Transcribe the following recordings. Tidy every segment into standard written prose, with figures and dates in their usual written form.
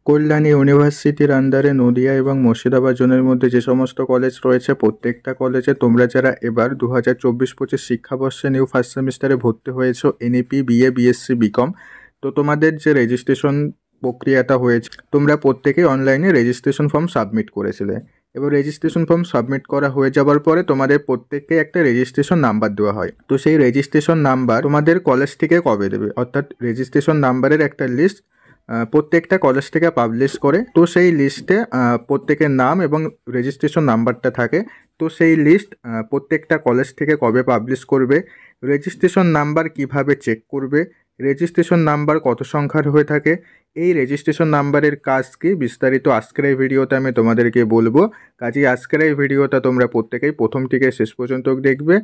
কল্যাণী ইউনিভার্সিটির আন্ডারে নদিয়া এবং মুর্শিদাবাদ জোনের মধ্যে যে সমস্ত কলেজ রয়েছে প্রত্যেকটা কলেজে তোমরা যারা এবার 2024-25 শিক্ষাবর্ষে নিউ ফার্স্ট সেমিস্টারে ভর্তি হয়েছো এনইপি বিএ বিএসসি বিকম, তো তোমাদের যে রেজিস্ট্রেশন প্রক্রিয়াটা হয়েছে তোমরা প্রত্যেকেই অনলাইনে রেজিস্ট্রেশন ফর্ম সাবমিট করেছিলে। এবার রেজিস্ট্রেশন ফর্ম সাবমিট করা হয়ে যাওয়ার পরে তোমাদের প্রত্যেককে একটা রেজিস্ট্রেশন নাম্বার দেওয়া হয়। তো সেই রেজিস্ট্রেশন নাম্বার তোমাদের কলেজ থেকে কবে দেবে, অর্থাৎ রেজিস্ট্রেশন নাম্বারের একটা লিস্ট প্রত্যেকটা কলেজ থেকে পাবলিশ করে। তো সেই লিস্টে প্রত্যেকের নাম এবং রেজিস্ট্রেশন নাম্বারটা থাকে। তো সেই লিস্ট প্রত্যেকটা কলেজ থেকে কবে পাবলিশ করবে, রেজিস্ট্রেশন নাম্বার কিভাবে চেক করবে, রেজিস্ট্রেশন নাম্বার কত সংখ্যার হয়ে থাকে, এই রেজিস্ট্রেশন নাম্বারের কাজ কি বিস্তারিত আজকের এই ভিডিওতে আমি তোমাদেরকে বলবো। কাজেই আজকের এই ভিডিওটা তোমরা প্রত্যেকেই প্রথম থেকে শেষ পর্যন্ত দেখবে।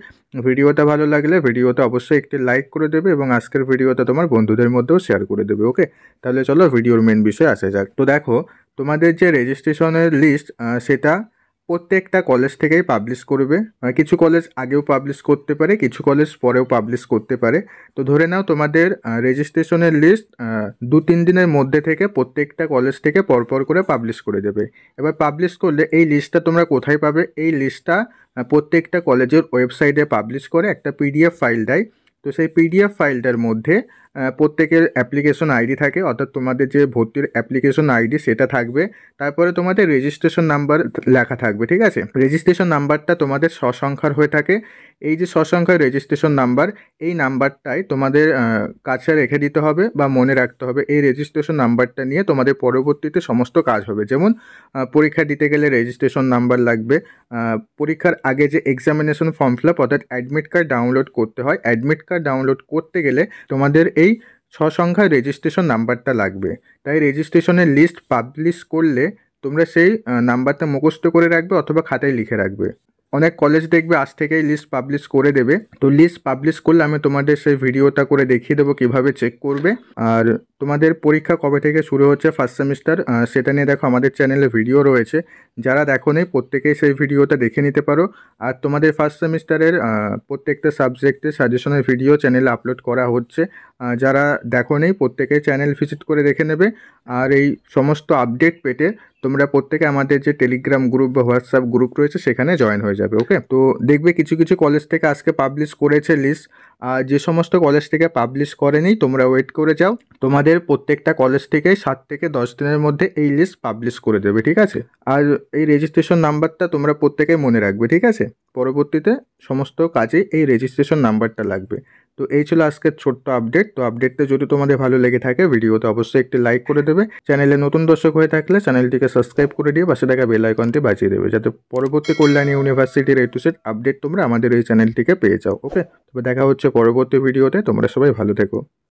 ভিডিওটা ভালো লাগলে ভিডিওটা অবশ্যই একটি লাইক করে দেবে এবং আজকের ভিডিওটা তোমার বন্ধুদের মধ্যেও শেয়ার করে দেবে। ওকে, তাহলে চলো ভিডিওর মেন বিষয়ে আসা যাক। তো দেখো, তোমাদের যে রেজিস্ট্রেশনের লিস্ট সেটা প্রত্যেকটা কলেজ থেকেই পাবলিশ করবে। কিছু কলেজ আগেও পাবলিশ করতে পারে, কিছু কলেজ পরেও পাবলিশ করতে পারে। তো ধরে নাও তোমাদের রেজিস্ট্রেশনের লিস্ট 2-3 দিনের মধ্যে থেকে প্রত্যেকটা কলেজ থেকে পরপর করে পাবলিশ করে দেবে। এবার পাবলিশ করলে এই লিস্টটা তোমরা কোথায় পাবে, এই লিস্টটা প্রত্যেকটা কলেজের ওয়েবসাইটে পাবলিশ করে একটা পিডিএফ ফাইল দেয়। তো সেই পিডিএফ ফাইলটার মধ্যে প্রত্যেকের অ্যাপ্লিকেশন আইডি থাকে, অর্থাৎ তোমাদের যে ভর্তির অ্যাপ্লিকেশন আইডি সেটা থাকবে। তারপরে তোমাদের রেজিস্ট্রেশন নাম্বার লেখা থাকবে, ঠিক আছে। রেজিস্ট্রেশন নাম্বারটা তোমাদের সসংখ্যার হয়ে থাকে। এই যে সসংখ্যার রেজিস্ট্রেশন নাম্বার, এই নাম্বারটাই তোমাদের কাছে রেখে দিতে হবে বা মনে রাখতে হবে। এই রেজিস্ট্রেশন নাম্বারটা নিয়ে তোমাদের পরবর্তীতে সমস্ত কাজ হবে। যেমন পরীক্ষা দিতে গেলে রেজিস্ট্রেশন নাম্বার লাগবে, পরীক্ষার আগে যে এক্সামিনেশন ফর্ম ফিল আপ অর্থাৎ অ্যাডমিট কার্ড ডাউনলোড করতে হয়, অ্যাডমিট কার্ড ডাউনলোড করতে গেলে তোমাদের এই সংখ্যার রেজিস্ট্রেশন নাম্বারটা লাগবে। তাই রেজিস্ট্রেশনের লিস্ট পাবলিশ করলে তোমরা সেই নাম্বারটা মুখস্থ করে রাখবে অথবা খাতায় লিখে রাখবে। অনেক কলেজ দেখবে আজ থেকেই লিস্ট পাবলিশ করে দেবে। তো লিস্ট পাবলিশ করলে আমি তোমাদের সেই ভিডিওটা করে দেখিয়ে দেবো কীভাবে চেক করবে। আর তোমাদের পরীক্ষা কবে থেকে শুরু হচ্ছে ফার্স্ট সেমিস্টার, সেটা নিয়ে দেখো আমাদের চ্যানেলে ভিডিও রয়েছে। যারা দেখো নি প্রত্যেকেই সেই ভিডিওটা দেখে নিতে পারো। আর তোমাদের ফার্স্ট সেমিস্টারের প্রত্যেকটা সাবজেক্টে সাজেশনের ভিডিও চ্যানেলে আপলোড করা হচ্ছে। যারা দেখো নি প্রত্যেকেই চ্যানেল ভিজিট করে দেখে নেবে। আর এই সমস্ত আপডেট পেতে তোমরা প্রত্যেকে আমাদের যে টেলিগ্রাম গ্রুপ বা হোয়াটসঅ্যাপ গ্রুপ রয়েছে সেখানে জয়েন হয়ে যাবে। ওকে, তো দেখবে কিছু কিছু কলেজ থেকে আজকে পাবলিশ করেছে লিস্ট। আর যে সমস্ত কলেজ থেকে পাবলিশ করেনি তোমরা ওয়েট করে যাও, তোমাদের প্রত্যেকটা কলেজ থেকে 7 থেকে 10 দিনের মধ্যে এই লিস্ট পাবলিশ করে দেবে, ঠিক আছে। আর এই রেজিস্ট্রেশন নাম্বারটা তোমরা প্রত্যেকে মনে রাখবে, ঠিক আছে। পরবর্তীতে সমস্ত কাজে এই রেজিস্ট্রেশন নাম্বারটা লাগবে। তো এই ছিল আজকের ছোট্ট আপডেট। তো আপডেটটা যদি তোমাদের ভালো লেগে থাকে ভিডিওতে অবশ্যই একটি লাইক করে দেবে। চ্যানেলে নতুন দর্শক হয়ে থাকলে চ্যানেলটিকে সাবস্ক্রাইব করে দিয়ে পাশে থাকা বেল আইকনটি বাজিয়ে দেবে, যাতে পরবর্তী কল্যাণী ইউনিভার্সিটির A to Z আপডেট তোমরা আমাদের এই চ্যানেলটিকে পেয়ে যাও। ওকে, তবে দেখা হচ্ছে পরবর্তী ভিডিওতে। তোমরা সবাই ভালো থেকো।